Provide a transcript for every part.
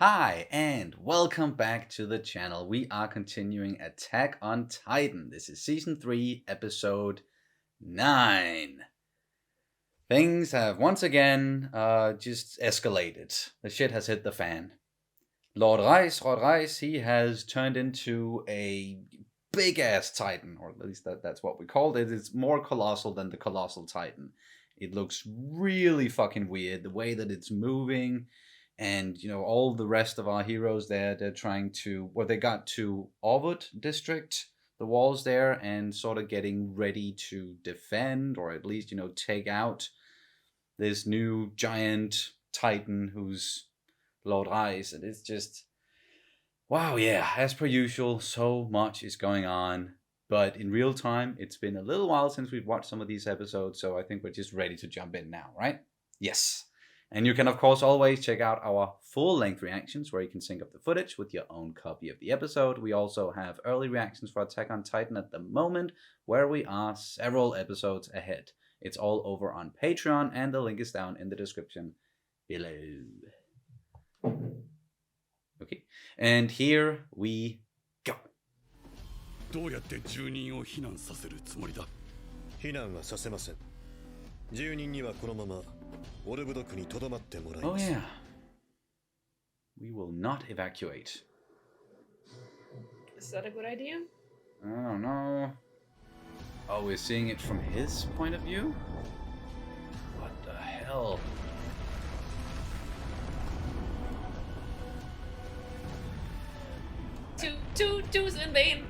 Hi, and welcome back to the channel. We are continuing Attack on Titan. This is Season 3, Episode 9. Things have once again just escalated. The shit has hit the fan. Lord Reis, he has turned into a big-ass Titan, or at least that's what we called it. It's more colossal than the Colossal Titan. It looks really fucking weird, the way that it's moving. And, all the rest of our heroes there, they're trying to, they got to Orvot district, the walls there, and sort of getting ready to defend, or at least, take out this new giant Titan who's Lord Ice. And it's just, wow, yeah, as per usual, so much is going on. But in real time, it's been a little while since we've watched some of these episodes, so I think we're just ready to jump in now, right? Yes. And you can, of course, always check out our full-length reactions where you can sync up the footage with your own copy of the episode. We also have early reactions for Attack on Titan at the moment, where we are several episodes ahead. It's all over on Patreon, and the link is down in the description below. Okay, and here we go. どうやって住人を避難させるつもりだ。避難はさせません。住人にはこのままオルブドクに留まってもらいます。Oh yeah. We will not evacuate. Is that a good idea? I don't know. Oh, we're seeing it from his point of view? What the hell? Two's in vain.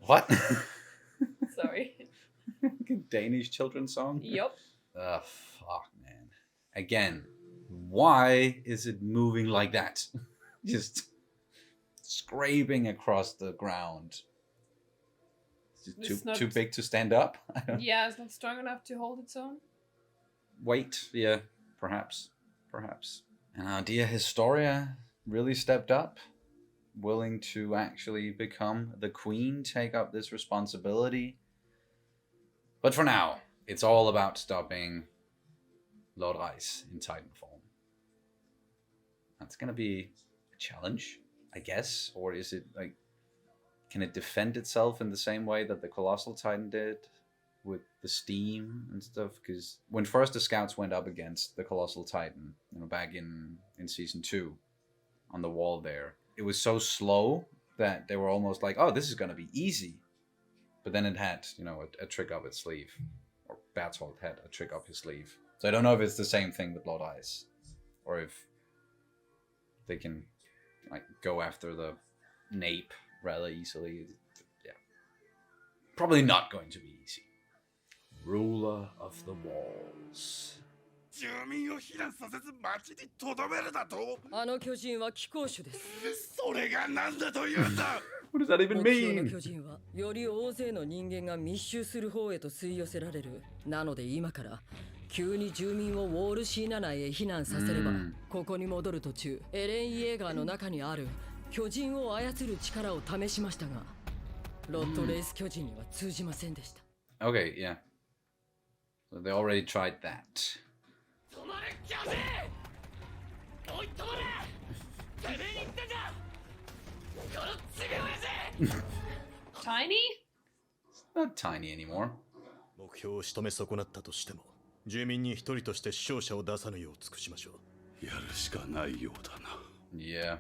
What? Sorry. Danish children's song? Yup. Fuck, man. Again, why is it moving like that? Just scraping across the ground. Is it too big to stand up? Yeah, it's not strong enough to hold its own. Weight, yeah, perhaps. And our dear Historia really stepped up, willing to actually become the queen, take up this responsibility. But for now, it's all about stopping Lord Ice in Titan form. That's gonna be a challenge, I guess, or is it like, can it defend itself in the same way that the Colossal Titan did with the steam and stuff? Because when first the scouts went up against the Colossal Titan, back in Season 2, on the wall there, it was so slow that they were almost like, oh, this is gonna be easy. But then it had, a trick up its sleeve. Or Bertolt had a trick up his sleeve. So I don't know if it's the same thing with Lord Ice. Or if they can, go after the nape rather easily. Yeah. Probably not going to be easy. Ruler of the Walls. 住民を避難させず町に留めるだと。あの巨人は貴公種です。それが何だというんだ。What does that even 目標 mean? の巨人はより大勢の人間が密集する方へと吸い寄せられる。なので今から急に住民をウォールシーナ内へ避難させれば、ここに戻る途中エレン・イエーガーの中にある巨人を操る力を試しましたが、ロッドレイス巨人には通じませんでした。Okay, yeah. So they already tried that. 止まれ巨人。おい止まれ。てめえに言ってんだ。このちび親父。Tiny? It's not tiny anymore. 目標を仕留め損なったとしても、住民に一人として死傷者を出さぬよう尽くしましょう。やるしかないようだな。Yeah.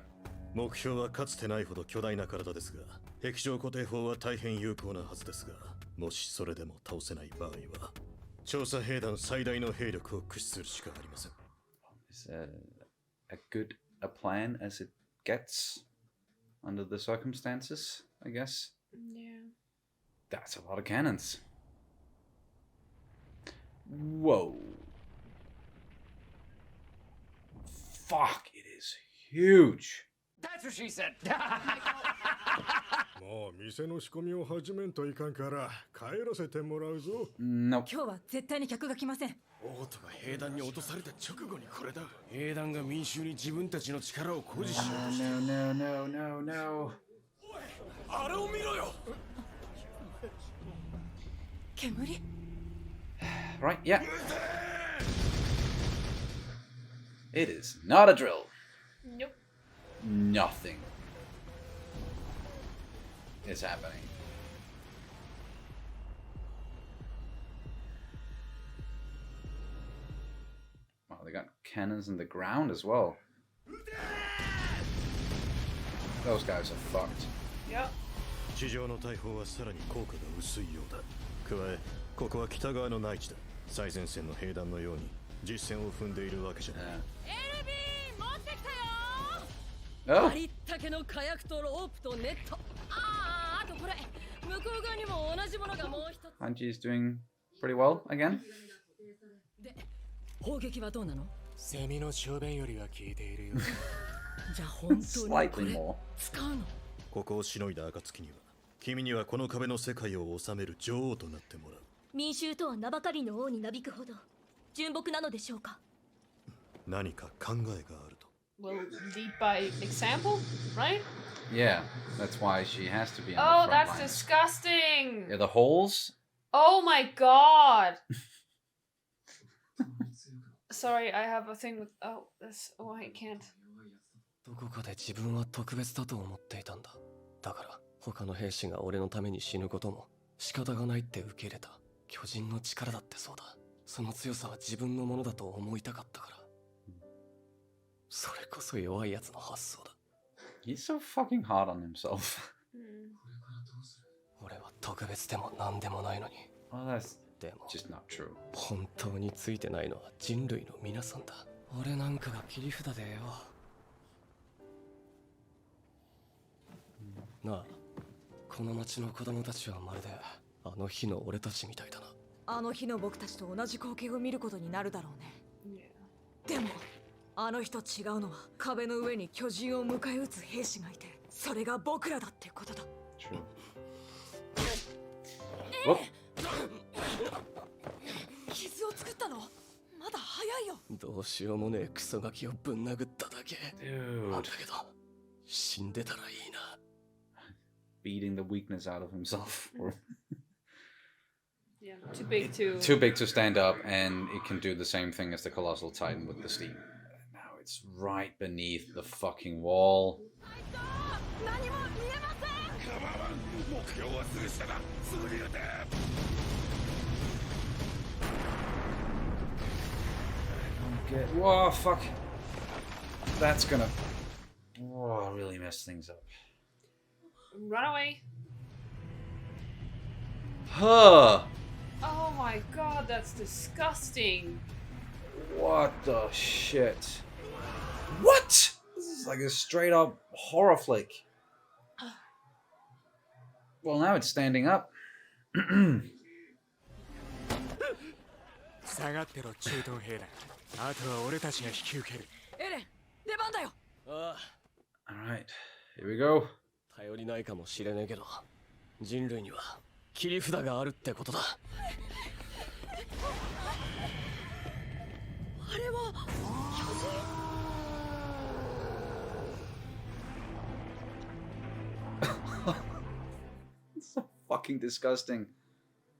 目標はかつてないほど巨大な体ですが、壁上固定法は大変有効なはずですが、もしそれでも倒せない場合は、調査兵団最大の兵力を駆使するしかありません。Is a good a plan as it gets under the circumstances, I guess. Yeah. That's a lot of cannons. Whoa. Fuck, it is huge. That's what she said. もう店の仕込みを始めんといかんから帰らせてもらうぞ。No. 今日は絶対に客が来ません。王都が兵団に落とされた直後にこれだ。兵団が民衆に自分たちの力を誇示しようとして。No. あれを見ろよ。煙？ Right, yeah. It is not a drill. Nope. Nothing is happening. Wow, they got cannons in the ground as well. Those guys are fucked. Yep. 地上の大砲はさらに効果が薄いようだ。加え、ここは北側の内地だ。最前線の兵団のように実戦を踏んでいるわけじゃない。エルビー持ってきたよ Oh, ありったけの火薬とロープとネット。あとこれ向こう側にも同じものがもう一つ。 Hanji is doing pretty well again. で、砲撃はどうなの？セミの小便よりは効いているよ。じゃあ本当にこ Slightly れ more. 使うの？ここをしのいだ暁には、君にはこの壁の世界を治める女王となってもらう。民衆とは名ばかりの王になびくほど純朴なのでしょうか。何か考えがあると。Well, lead by example, right? Yeah, that's why she has to be on Oh, the front that's lines. disgusting. Yeah, the holes. Oh my god. Sorry, I have a thing with. Oh, this. Oh, I can't. どこかで自分は特別だと思っていたんだ。だから他の兵士が俺のために死ぬことも仕方がないって受け入れた。巨人の力だってそうだ。その強さは自分のものだと思いたかったから。それこそ弱いやつの発想だ。He's so fucking hard on himself. 俺は特別でも何でもないのに。 Well, that's でも just not true. 本当についてないのは人類の皆さんだ。俺なんかが切り札でよ。なあ、この町の子供たちはまるであの日の俺たちみたいだな。あの日の僕たちと同じ光景を見ることになるだろうね。 Yeah. でもあの日と違うのは壁の上に巨人を迎え撃つ兵士がいて、それが僕らだってことだ。 True. Whoop. 傷を作ったのまだ早いよ。どうしようもねえクソガキをぶん殴っただけ。 Dude. だけど死んでたらいいな。 Beating the weakness out of himself. Yeah. Too big to. Too big to stand up, and it can do the same thing as the Colossal Titan with the steam. Now it's right beneath the fucking wall. 何も見えません。目標はすぐ下だ。すぐやで。 Whoa, fuck. That's gonna. Whoa, really mess things up. Run away. Huh. Oh my god, that's disgusting. What the shit? What? This is like a straight up horror flick. Well, now it's standing up. 下がってろ中東兵団。あとは俺たちが引き受ける。エレン、出番だよ。ああ、 Alright, here we go. 頼りないかもしれねえけど、人類には切り札があるってことだ。あれはIt's so fucking disgusting.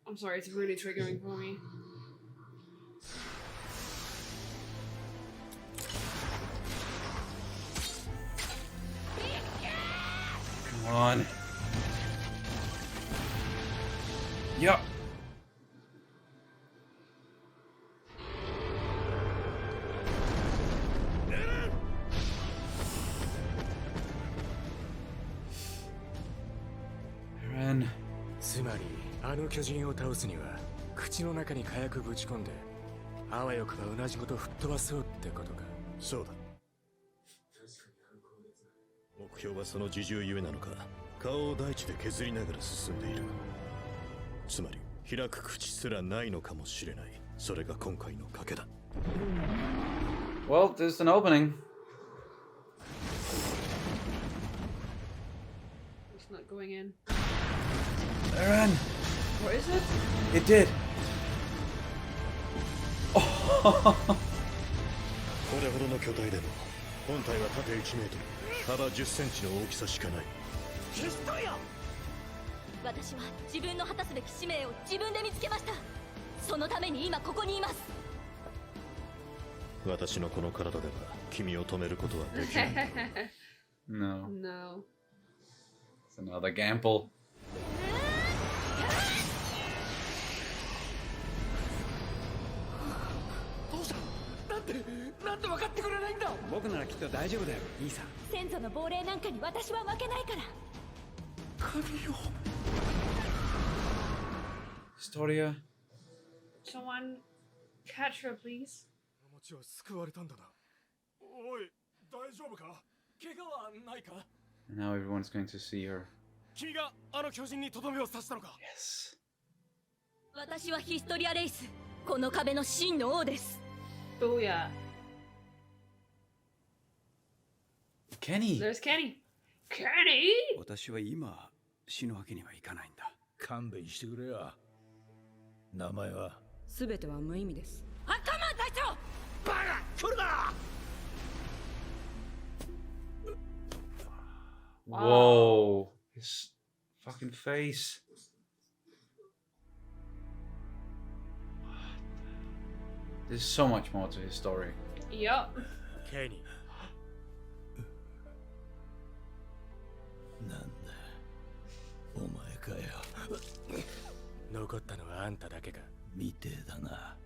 I'm sorry, it's really triggering for me. Come on. Yup. Ren. つまりあの巨人を倒すには口の中に火薬ぶち込んであわよくば同じこと吹っ飛ばそうってことか。そうだ。目標はその自重ゆえなのか、顔を大地で削りながら進んでいる。つまり開く口すらないのかもしれない。それが今回の賭けだ。 Well, there's an opening. It's not going in. Ren. Where is it? It did. これほどの巨体でも本体は縦1メートル、幅10センチの大きさしかない。ヒストリア。私は自分の果たすべき使命を自分で見つけました。そのために今ここにいます。私のこの体では君を止めることはできない。No. No. It's another gamble. 父さん、なんで分かってくれないんだ。僕ならきっと大丈夫だよ、兄さん。先祖の亡霊なんかに私は負けないから。神よ。Historia. Someone catch her, please. 町は救われたんだな。おい、大丈夫か？怪我はないか？ And now everyone's going to see her. 君があの巨人にとどめを刺したのか？ Yes. 私はヒストリアレイス、この壁の真の王です。 Oh yeah. Kenny. There's Kenny. Kenny! 私は今死ぬわけにはいかないんだ。勘弁してくれよ。名前は？すべては無意味です。あ、カマン隊長。バカ、来るな。 Whoa. His fucking face. There's so much more to his story. Yup. ケニなんだ、お前かよ。残ったのはあんただけか。みてえだな。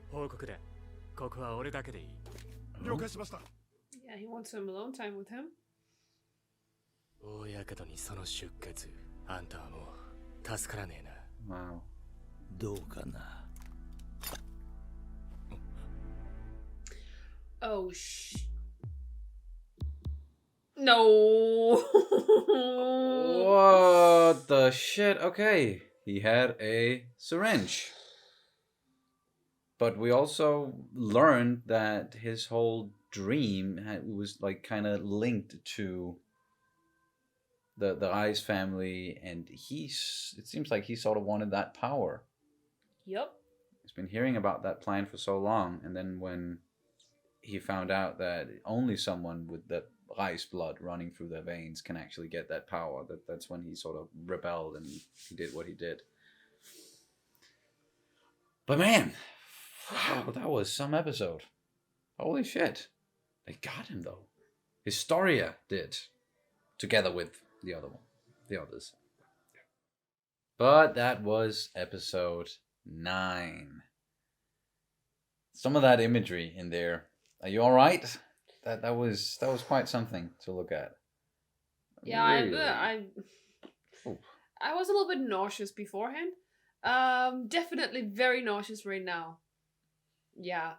報告だ。ここは俺だけでいい。了解しました。Yeah, he wants some alone time with him. 大やけどにその出血、あんたはもう助からねえな。 Wow. どうかな。Oh, No! What the shit? Okay. He had a syringe. But we also learned that his whole dream was like kind of linked to the Ice family, and it seems like he sort of wanted that power. Yup. He's been hearing about that plan for so long, and then when he found out that only someone with the Ice blood running through their veins can actually get that power, that's when he sort of rebelled and he did what he did. But man, wow, that was some episode. Holy shit. They got him though. Historia did, together with the others. But that was episode 9. Some of that imagery in there. Are you all right? That was quite something to look at. Yeah, Really. I was a little bit nauseous beforehand. Definitely very nauseous right now. Yeah.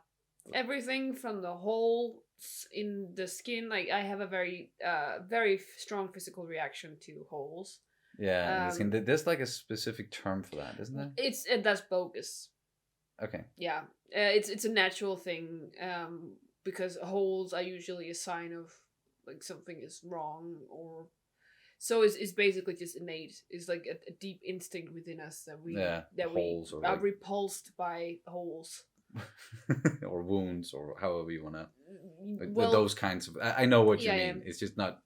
Everything from the holes in the skin, like I have a very strong physical reaction to holes. Yeah, there's like a specific term for that, isn't there? That's bogus. Okay. Yeah, it's a natural thing. Because holes are usually a sign of like something is wrong, or so it's basically just innate. It's like a deep instinct within us that we are like repulsed by holes. Or wounds, or however you want to, Well, those kinds of. I know what you yeah, mean. It's just not.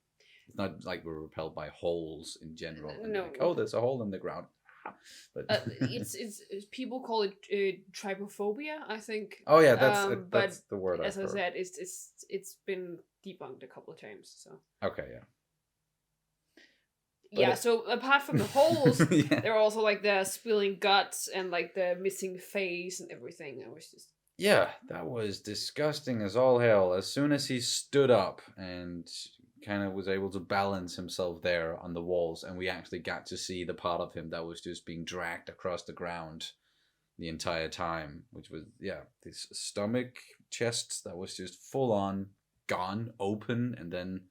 It's not like we're repelled by holes in general. No. Like, oh, there's a hole in the ground. But it's people call it trypophobia, I think. Oh yeah, that's but the word. As I've I heard. said, it's been debunked a couple of times. So Okay, yeah. yeah. So apart from the holes, Yeah. there are also like the spilling guts and like the missing face and everything. I was just Yeah, that was disgusting as all hell. As soon as he stood up and kind of was able to balance himself there on the walls, and we actually got to see the part of him that was just being dragged across the ground the entire time, which was, yeah, this stomach, chest that was just full on gone, open, and then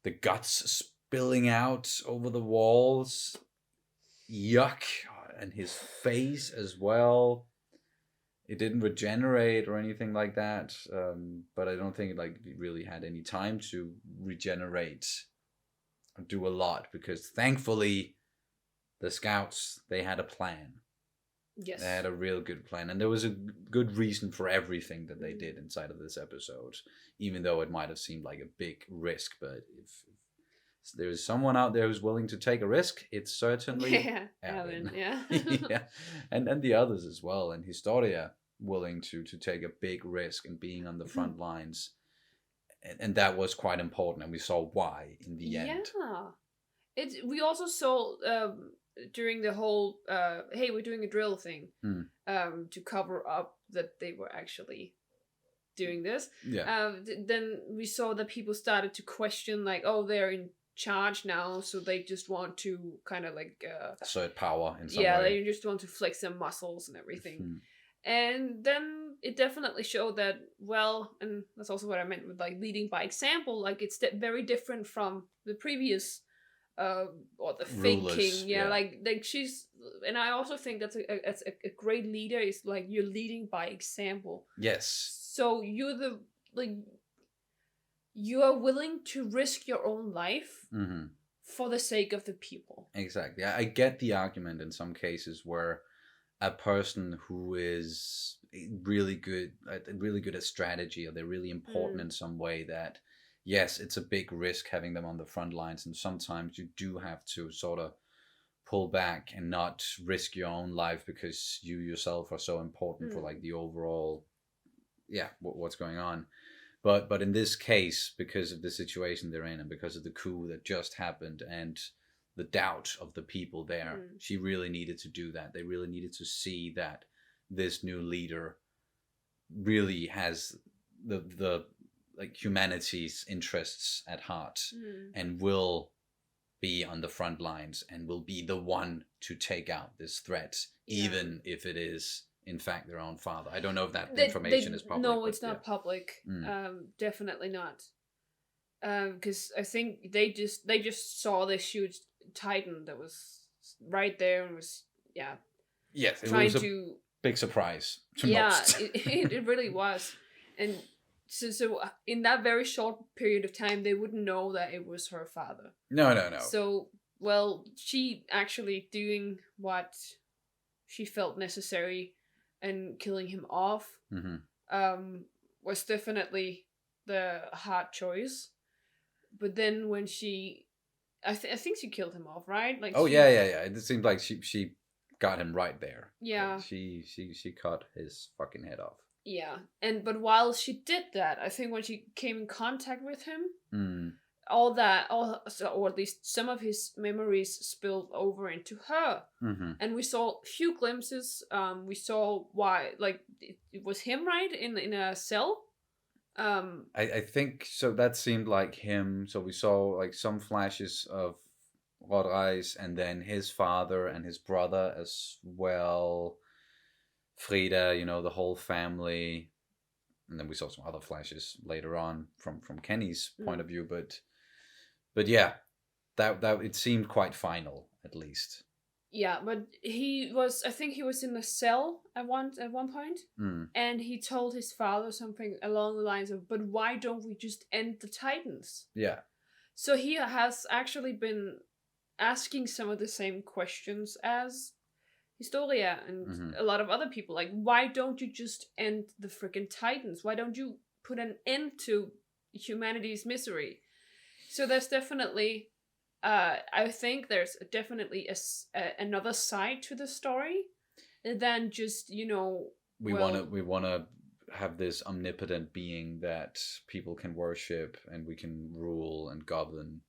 the guts spilling out over the walls. Yuck. And his face as well. It didn't regenerate or anything like that, but I don't think it really had any time to regenerate or do a lot, because thankfully the scouts, they had a plan. yes. They had a real good plan, and there was a good reason for everything that they did inside of this episode, even though it might have seemed like a big risk. But if there's someone out there who's willing to take a risk, it's certainly Yeah, Alan, yeah. yeah, and the others as well. And Historia, willing to take a big risk and being on the front lines, and that was quite important, and we saw why in the end. We also saw during the whole hey, we're doing a drill thing to cover up that they were actually doing this. Then we saw that people started to question, like, oh, they're in charge now, so they just want to kind of like assert power in some way. way. They just want to flex their muscles and everything. And then it definitely showed that, well, and that's also what I meant with like leading by example, like it's very different from the previous or the fake king. Like she's, and I also think that's a great leader is like you're leading by example. Yes. So you are willing to risk your own life for the sake of the people. Exactly. I get the argument in some cases where a person who is really good at strategy, or they're really important in some way, that yes, it's a big risk having them on the front lines, and sometimes you do have to sort of pull back and not risk your own life because you yourself are so important for like the overall what's going on. But in this case, because of the situation they're in and because of the coup that just happened and the doubt of the people there, she really needed to do that. They really needed to see that this new leader really has the like humanity's interests at heart and will be on the front lines and will be the one to take out this threat, even if it is in fact their own father. I don't know if that information is public. No, it's not public. Definitely not. Because I think they just saw this huge titan that was right there and was yes, it was a big surprise to most. it really was. And so in that very short period of time, they wouldn't know that it was her father. No. So, well, she actually doing what she felt necessary and killing him off was definitely the hard choice. But then when she, I think she killed him off, right? Like yeah. It seemed like she got him right there. Yeah. Like she cut his fucking head off. Yeah, but while she did that, I think when she came in contact with him, or at least some of his memories spilled over into her, and we saw a few glimpses. We saw why, like it was him, right, in a cell. I think so. That seemed like him. So we saw like some flashes of Rodriguez, and then his father and his brother as well. Frida, the whole family, and then we saw some other flashes later on from Kenny's point of view, but yeah, that it seemed quite final, at least. Yeah, but I think he was in a cell at one point, and he told his father something along the lines of, "But why don't we just end the Titans?" Yeah. So he has actually been asking some of the same questions as Historia and a lot of other people, like, why don't you just end the freaking Titans? Why don't you put an end to humanity's misery? So there's definitely, I think there's definitely another side to the story than just we want to have this omnipotent being that people can worship and we can rule and govern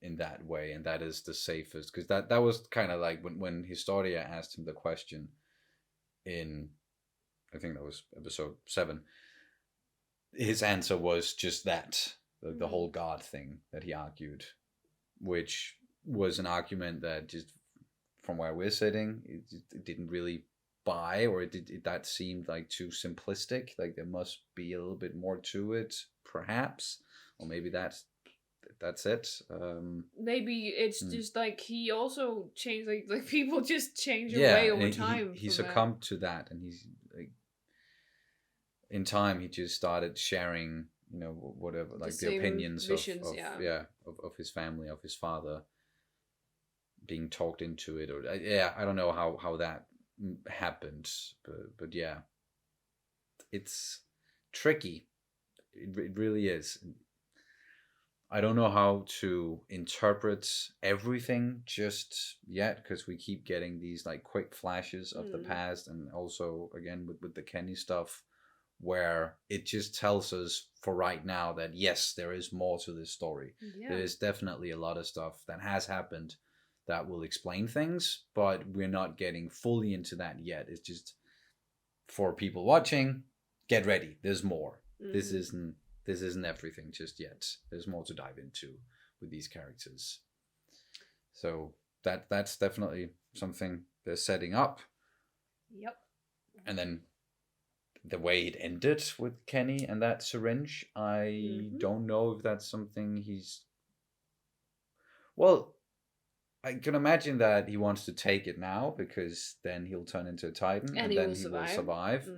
in that way, and that is the safest, because that was kind of like when Historia asked him the question in, I think that was episode 7, his answer was just that, the whole God thing that he argued, which was an argument that just from where we're sitting, it didn't really buy, or that seemed like too simplistic. Like there must be a little bit more to it, perhaps, or maybe that's it. Maybe it's just like he also changed, like people just change away over time. He succumbed to that, and he's like, in time he just started sharing, whatever, like the opinions visions, of his family, of his father, being talked into it, or I don't know how that happened, but yeah, it's tricky. It really is. I don't know how to interpret everything just yet, because we keep getting these like quick flashes of the past, and also again with the Kenny stuff, where it just tells us for right now that yes, there is more to this story. Yeah. There is definitely a lot of stuff that has happened that will explain things, but we're not getting fully into that yet. It's just for people watching, get ready. There's more. This isn't everything just yet. There's more to dive into with these characters. So that's definitely something they're setting up. Yep. And then the way it ended with Kenny and that syringe, I don't know if that's something he's... Well, I can imagine that he wants to take it now, because then he'll turn into a Titan and then he will survive.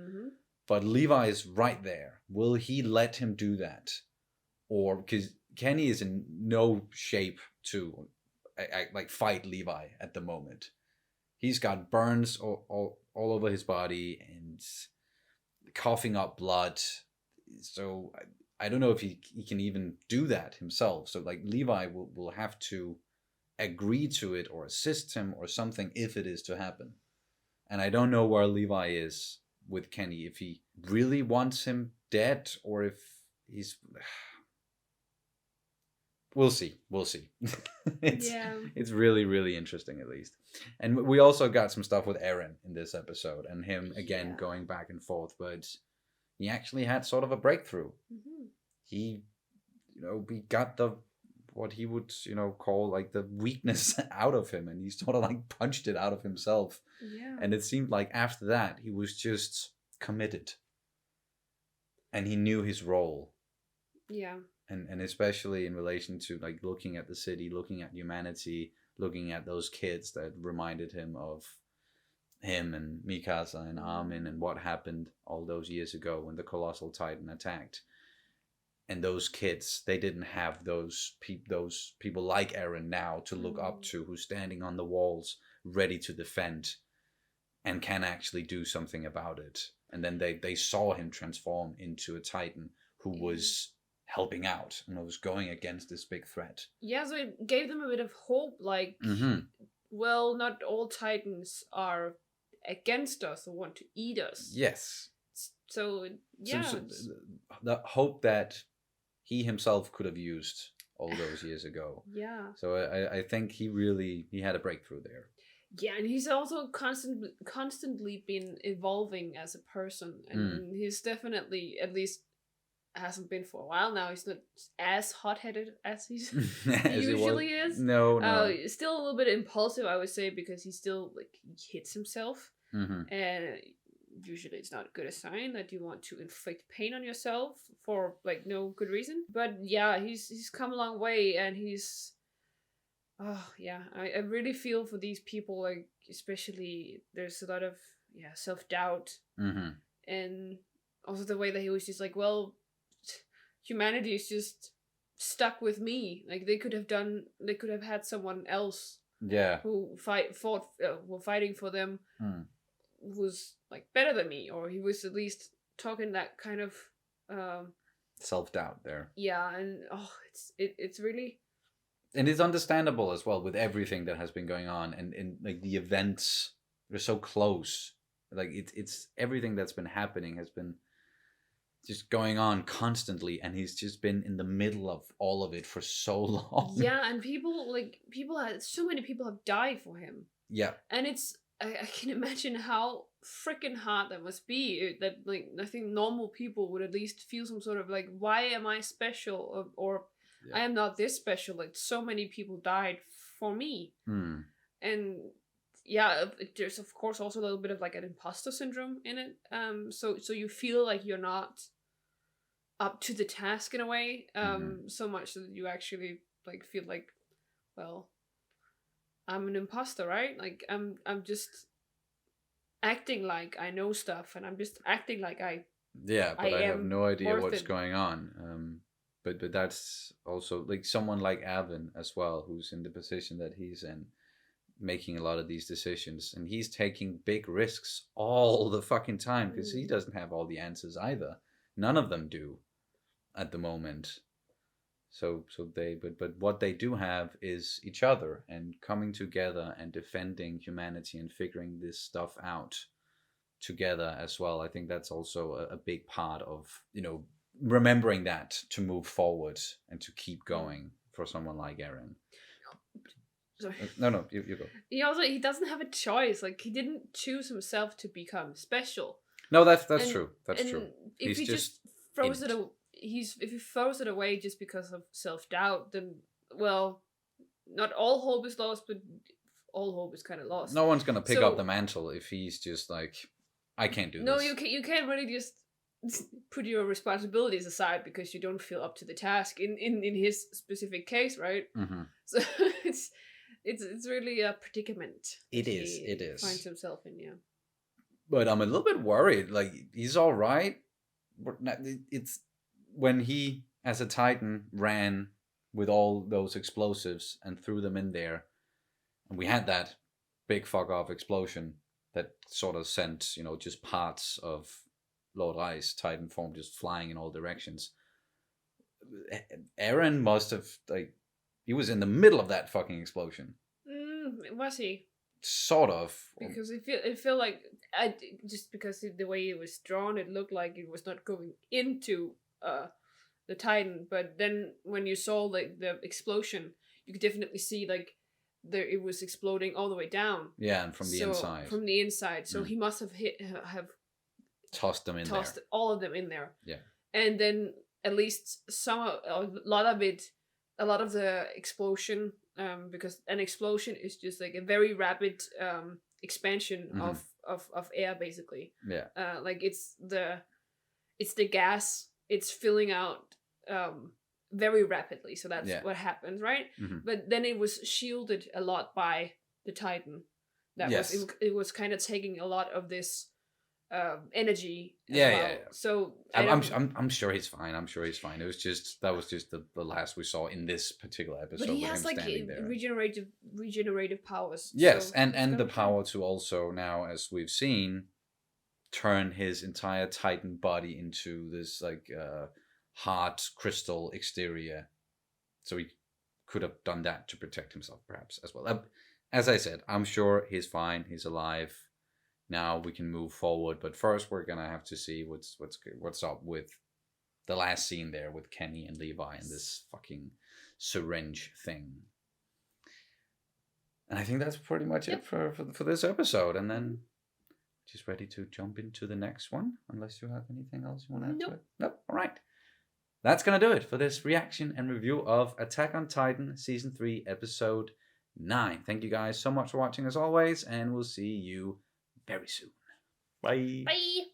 But Levi is right there. Will he let him do that? Or because Kenny is in no shape to like fight Levi at the moment. He's got burns all over his body and coughing up blood. So I don't know if he can even do that himself. So like Levi will have to agree to it or assist him or something if it is to happen. And I don't know where Levi is with Kenny, if he really wants him dead or if he's... We'll see. It's really, really interesting, at least. And we also got some stuff with Eren in this episode, and him again going back and forth, but he actually had sort of a breakthrough. He, we got what he would, call like the weakness out of him, and he sort of like punched it out of himself. Yeah. And it seemed like after that, he was just committed. And he knew his role. Yeah. And especially in relation to like looking at the city, looking at humanity, looking at those kids that reminded him of him and Mikasa and Armin and what happened all those years ago when the Colossal Titan attacked. And those kids, they didn't have those people like Eren now to look up to, who's standing on the walls, ready to defend, and can actually do something about it. And then they saw him transform into a Titan who was helping out and was going against this big threat. Yeah, so it gave them a bit of hope, like, well, not all Titans are against us or want to eat us. Yes. So, yeah. So the hope that he himself could have used all those years ago. Yeah. So I think he had a breakthrough there. Yeah, and he's also constantly been evolving as a person, and he's definitely, at least hasn't been for a while now, he's not as hot-headed as he usually is. No. Still a little bit impulsive, I would say, because he still he hits himself, and usually it's not a good sign that you want to inflict pain on yourself for no good reason. But yeah, he's come a long way, and he's I really feel for these people, especially there's a lot of self-doubt, and also the way that he was just like, humanity is just stuck with me. They could have had someone else who were fighting for them, was better than me, or he was at least talking that kind of self-doubt there. Yeah, and it's really... And it's understandable as well with everything that has been going on, and the events are so close. It's everything that's been happening has been just going on constantly, and he's just been in the middle of all of it for so long. Yeah, and so many people have died for him. Yeah. And I can imagine how freaking hard that must be. That I think normal people would at least feel some sort of why am I special, or I am not this special. So many people died for me. And yeah, there's of course also a little bit of an imposter syndrome in it. So you feel like you're not up to the task in a way. So much that you actually feel well, I'm an imposter, right? I'm just acting like I know stuff, and I'm just acting like I have no idea what's going on. But that's also someone like Alvin as well, who's in the position that he's in, making a lot of these decisions, and he's taking big risks all the fucking time because he doesn't have all the answers either. None of them do at the moment. So they but what they do have is each other and coming together and defending humanity and figuring this stuff out together as well. I think that's also a big part of, remembering that to move forward and to keep going for someone like Eren. Sorry. No, you go. He doesn't have a choice. Like, he didn't choose himself to become special. No, that's true. That's true. If he just throws it away, if he throws it away just because of self-doubt, then, well, not all hope is lost, but all hope is kind of lost. No one's gonna pick up the mantle if he's just like, I can't do this. No, you can't really just put your responsibilities aside because you don't feel up to the task in his specific case, right? Mm-hmm. So it's really a predicament. It is. Finds himself in, yeah. But I'm a little bit worried. Like, he's all right. It's when he, as a Titan, ran with all those explosives and threw them in there, and we had that big fuck off explosion that sort of sent, just parts of Lord Ice Titan form just flying in all directions. Eren must have, he was in the middle of that fucking explosion. Was he? Sort of. Because it felt like, just because the way it was drawn, it looked like it was not going into the Titan. But then when you saw the explosion, you could definitely see it was exploding all the way down. Yeah, and from the inside. From the inside. So he must have tossed them in there. Tossed all of them in there. Yeah. And then at least a lot of the explosion, because an explosion is just like a very rapid expansion of air, basically. Yeah. It's the gas. It's filling out very rapidly. So that's what happens, right? Mm-hmm. But then it was shielded a lot by the Titan. It was kind of taking a lot of this energy. Yeah. So I'm sure he's fine. It was just the last we saw in this particular episode. But he has regenerative powers. Yes, so and the power to also now, as we've seen, turn his entire Titan body into this hard crystal exterior. So he could have done that to protect himself, perhaps as well. As I said, I'm sure he's fine. He's alive. Now we can move forward, but first we're gonna have to see what's up with the last scene there with Kenny and Levi and this fucking syringe thing. And I think that's pretty much it for this episode. And then just ready to jump into the next one, unless you have anything else you want to add to it. Nope. All right. That's gonna do it for this reaction and review of Attack on Titan Season 3, Episode 9. Thank you guys so much for watching as always, and we'll see you very soon. Bye. Bye.